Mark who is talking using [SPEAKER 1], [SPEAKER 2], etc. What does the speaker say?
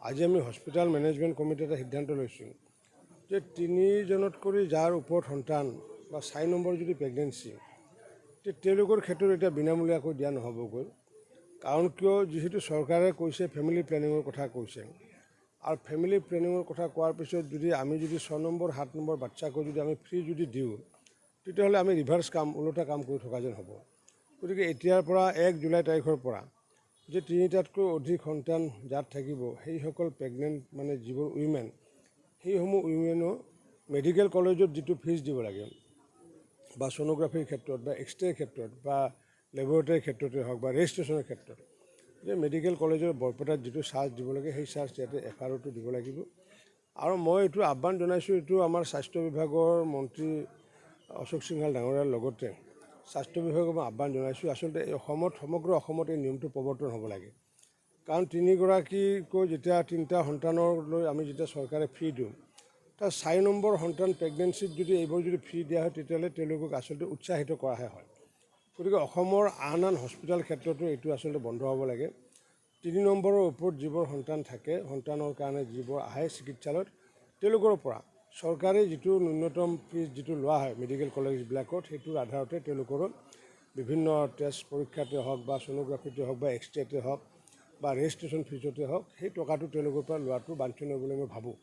[SPEAKER 1] আজি আমি hospital management committee এটা সিদ্ধান্ত লৈছোঁ যে 3জনতকৈ যাৰ ওপৰত সন্তান বা 4 নম্বৰ যদি প্ৰেগনেঞ্চি তেওঁলোকৰ ক্ষেত্ৰত এতিয়া বিনামূলীয়াকৈ দিয়া নহ'বগৈ। কাৰণ কিয়, যিহেতু চৰকাৰে কৈছে ফেমিলি প্লেনিঙৰ কথা কৈছে, আৰু ফেমিলি প্লেনিঙৰ কথা কোৱাৰ পিছত যদি আমি 6 নম্বৰ 7 নম্বৰ বাচ্চাকো যদি আমি ফ্ৰী যদি দিওঁ, তেতিয়াহ'লে আমি ৰিভাৰ্ছ ওলোটা কাম কৰি থকা যেন হ'ব। গতিকে এতিয়াৰ পৰা 1 জুলাই তাৰিখৰ পৰা যে 3টাতকৈ অধিক সন্তান যাত থাকিব, সেইসকল প্ৰেগনেণ্ট মানে যিবোৰ উইমেন, সেইসমূহ উইমেনো মেডিকেল কলেজত যিটো ফিজ দিব লাগে বা ছ'নোগ্ৰাফিৰ ক্ষেত্ৰত বা এক্সৰেৰ ক্ষেত্ৰত বা লেবৰেটৰীৰ ক্ষেত্ৰতে হওক বা ৰেজিষ্ট্ৰেশ্যনৰ ক্ষেত্ৰত যে মেডিকেল কলেজৰ বৰপেটাত যিটো চাৰ্জ দিব লাগে, সেই চাৰ্জ ইয়াতে FROটো দিব লাগিব। আৰু মই এইটো আহ্বান জনাইছোঁ, এইটো আমাৰ স্বাস্থ্য বিভাগৰ মন্ত্ৰী অশোক সিংহাল ডাঙৰীয়াৰ লগতে স্বাস্থ্য বিভাগক মই আহ্বান জনাইছোঁ। আচলতে সমগ্ৰ অসমত এই নিয়মটো প্ৰৱৰ্তন হ'ব লাগে। কাৰণ 3গৰাকীকৈ যেতিয়া 3টা সন্তানলৈ আমি যেতিয়া চৰকাৰে ফ্ৰী দিওঁ, তাৰ 4 নম্বৰ সন্তান প্ৰেগনেঞ্চিত যদি এইবোৰ যদি ফ্ৰী দিয়া হয়, তেতিয়াহ'লে তেওঁলোকক আচলতে উৎসাহিত কৰাহে হয়। গতিকে অসমৰ আন হস্পিটেল ক্ষেত্ৰতো এইটো আচলতে বন্ধ হ'ব লাগে। 3 নম্বৰৰ ওপৰত যিবোৰ সন্তান থাকে, সন্তানৰ কাৰণে যিবোৰ আহে চিকিৎসালয়ত, তেওঁলোকৰ পৰা চৰকাৰে যিটো ন্যূনতম ফিজ যিটো লোৱা হয় মেডিকেল কলেজবিলাকত, সেইটোৰ আধাৰতে তেওঁলোকৰ বিভিন্ন টেষ্ট পৰীক্ষাতে হওক বা ছ'নোগ্ৰাফিতে হওক বা এক্সৰেতে হওক বা ৰেজিষ্ট্ৰেশ্যন ফিজতে হওক, সেই টকাটো তেওঁলোকৰ পৰা লোৱাটো বাঞ্ছনীয় বুলি মই ভাবোঁ।